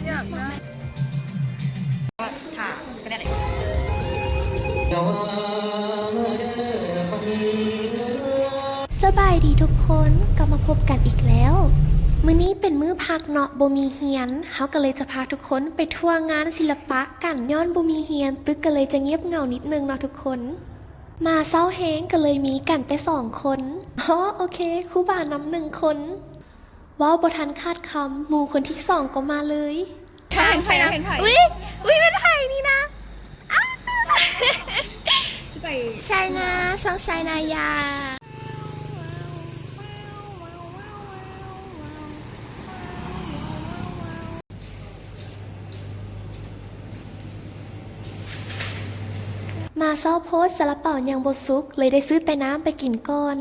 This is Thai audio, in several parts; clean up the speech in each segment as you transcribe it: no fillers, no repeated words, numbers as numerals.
อยากได้ค่ะก็ได้เลยสบายดีทุกคนกลับมาพบกันอีกแล้วมื้อนี้เป็นมื้อพักเนาะบ่มีเฮียนเฮาก็เลยจะพาทุกคนไปทัวร์งานศิลปะกันย้อนบ่มีเฮียนตึกก็เลยจะเงียบเหงานิดนึงเนาะทุกคนมาเศร้าแฮงก็เลยมีกันแต่2 คนโอเคครูบานำ1 คนว้าวบ่ทันคาดคำหมู่คนที่2ก็มาเลยเห็นไผ่นะเห็นไผ่อุ๊ยเป็นไผ่นี่นะชายนาช่องชายนายามาเศร้าโพสซาลาเป่ายังบดซุกเลยได้ซื้อแต่น้ำไปกินก่อน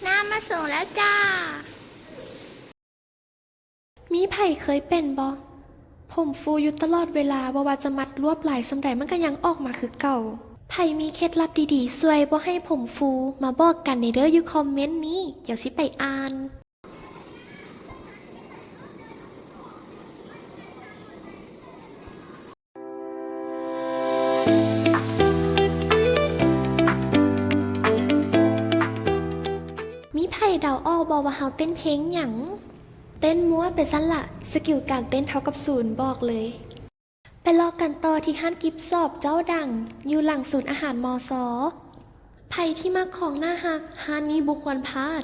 น้ำมาส่งแล้วจ้ามีไผ่เคยเป็นบ่ผมฟูอยู่ตลอดเวลาว่าจะมัดรวบหลายสำใดมันก็ยังออกมาคือเก่าไผ่มีเคล็ดลับดีๆช่วยบ่ให้ผมฟูมาบอกกันในเด้ออยู่คอมเมนต์นี้เดี๋ยวสิไปอ่านมีไผ่เดาอ้อบอกว่าเฮาเต้นเพลงหยังเต้นม้วนไปสั้นละสกิลการเต้นเท่ากับ0บอกเลยไปรอกันต่อที่ห้านกิฟสอบเจ้าดังอยู่หลังศูนย์อาหารมอซอไผ่ที่มาของหน้าฮักฮานนี้บุควรพลาด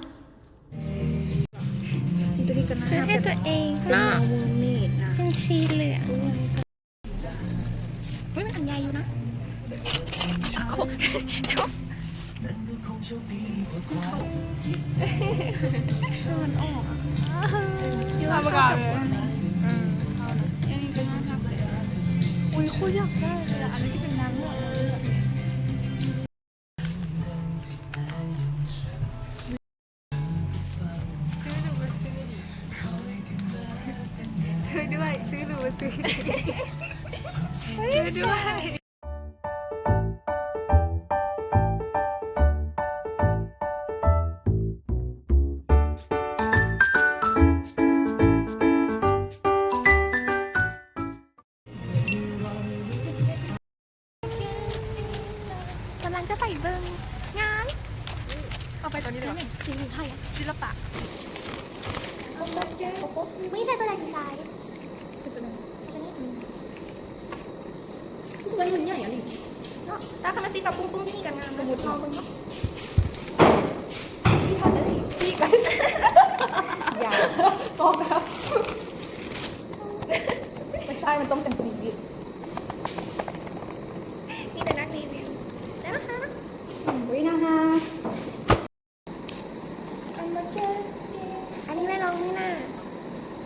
ซื้อให้ตัวเองเนาะเป็นสีเหลืองมันอันใหญ่อยู่นะชุบมันออกทำมาก่อนเลยอันนี้ก็น่าทำเลยอุ้ยคุณอยากได้เลยอันนี้ที่เป็นน้ำเลือดซื้อดูมาซื้อดิซื้อด้วยซื้อดูมาซื้อซื้อด้วยกำลังจะไปเบิ่งงานเอาไปตอนนี้เลยสีไทยศิลปะไม่ใช่ตัวไหนที่ใช้สวยมันใหญ่อะลิเนาะตาคณะตีกับปุ้งปุ้งที่กันงานสมุดมองมึงเนาะพี่ทำได้ซีกันอย่าบอกแล้วไม่ใช่มันต้องแต่งสีมีแต่นักรีวิวแล้วนะคะวินะคะอันนี้ไม่ลองนี่นะ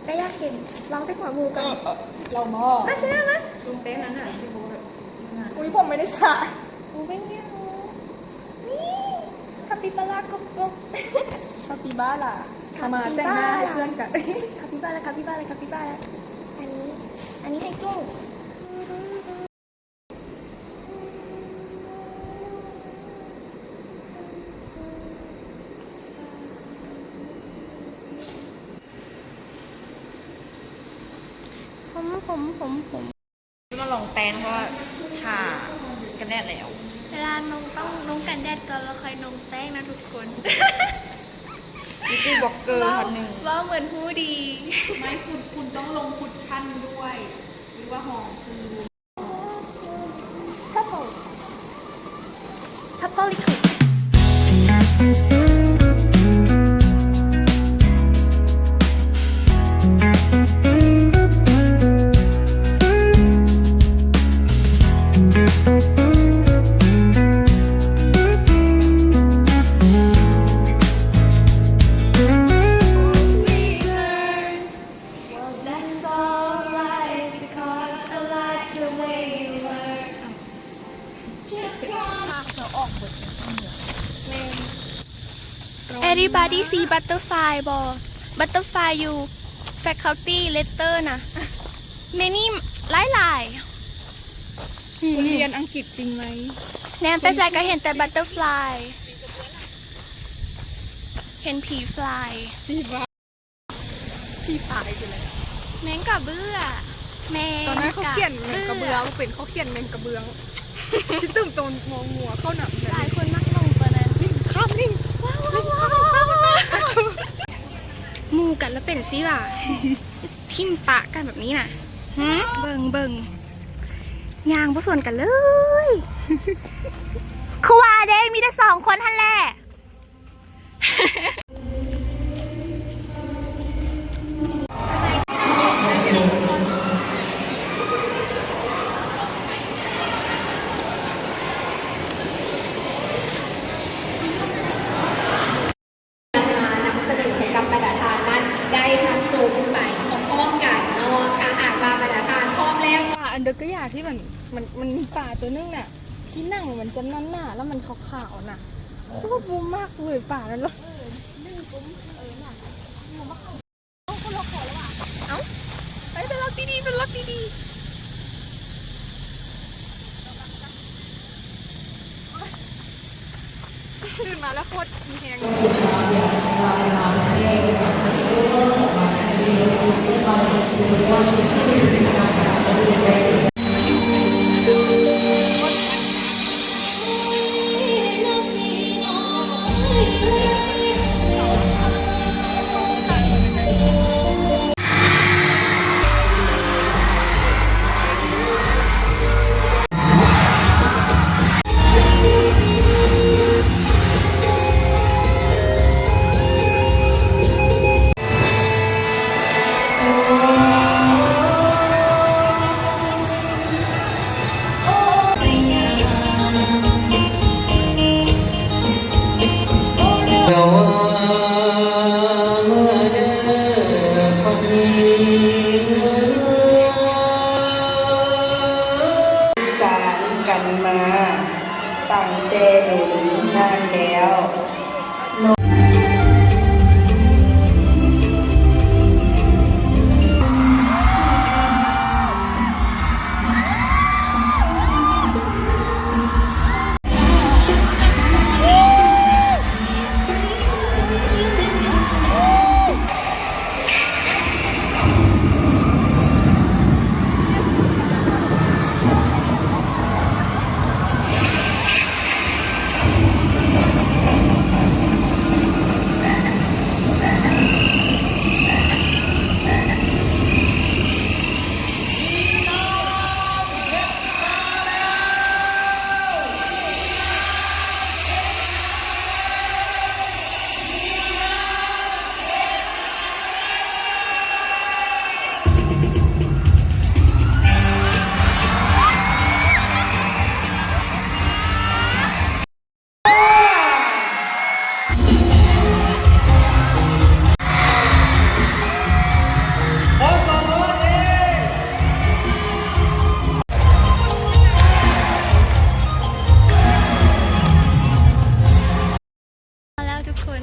ได้ยากเห็นลองใส่หัวงูกันเราหม้อใช่ไหมลุงเต้นนั้นน่ะที่เขาแบบอุ้ยผมไม่ได้สระงูเป็นยังนี่คาปิบาร่ากุ๊กกุ๊กคาปิบ้าล่ะทำมาแต่งหน้าให้เพื่อนกันคาปิบาร่าคาปิบาร่าคาปิบาร่าอันนี้ให้จุ้งผมมาลองแปรงเพราะว่าทากันแดดแล้วเวลานงต้องนงกันแดดก่อนแล้วค่อยนงแป้งนะทุกคนบิวตี้บล็อกเกอร์คนหนึ่งว่าเหมือนผู้ดีไม่คุณต้องลงคุชชั่นด้วยหรือว่าหอมคือทัพเปิลลิควิEverybody see butterfly บอ butterfly you faculty letter นะในนี่หลายๆ เรียนอังกฤษจริงไหม แนมไปใส่ก็เห็นแต่ butterfly เห็นผีฟลาย พี่บ้าพี่พายไปเลย แมงกะเบื้อแมง ตอนนั้นเขาเขียนแมงกระเบืองเป็นเขาเขียนแมงกระเบืองที่ตึ้มตรงงองัวเข้าหนับเลย หลายคนมักลงไปนะ ลิงข้ามลิง หมูกันแล้วเป็นซิว่ะ ทิมปะกันแบบนี้น่ะเบิงยางผสวนกันเลยคือว่าเด้มีแต่2 คนท่านแหละเสนอให้กับประธานนั้นได้ทำสูงไปพร้อมๆกันเนาะถ้าหากว่าประธานพร้อมแล้ว ป่าอันเดอร์ก็อยากที่มันมีป่าตัวนึงน่ะที่นั่งมันจะนั่นน่ะแล้วมันขาวๆน่ะโคตรบูมมากเลยป่านั้นเลย เป็นรถดีๆเป็นรถดีๆ ตื่นมาแล้วโคตรมีแฮง สารกันมาตั้งแต่หนุนนานแล้ว มาแล้วทุกคน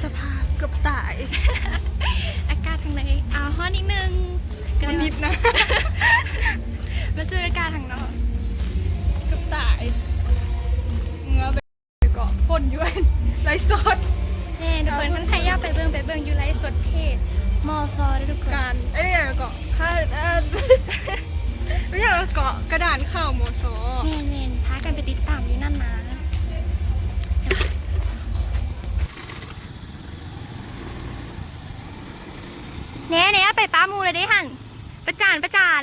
สภาพเกือบตาย อากาศทางไหนเอาฮ้อนนิดนึง มันนิดนะ มาซื้ออากาศทางนอก เกือบตายเงือไปเกาะพ่นอยู่ไรสด แน่ทุกคนทั้งไทยย่าไปเบิ่งอยู่ไลฟ์สดเพจมอซอด้วยทุกคน การไอ้เนี่ยเกาะค่าไม่อยากเกาะกระดานข่าวโมโซ เน่นพากันไปติดตามอยู่นั่นนะเนี่ยไปป้ามูเลยดิหันประจาน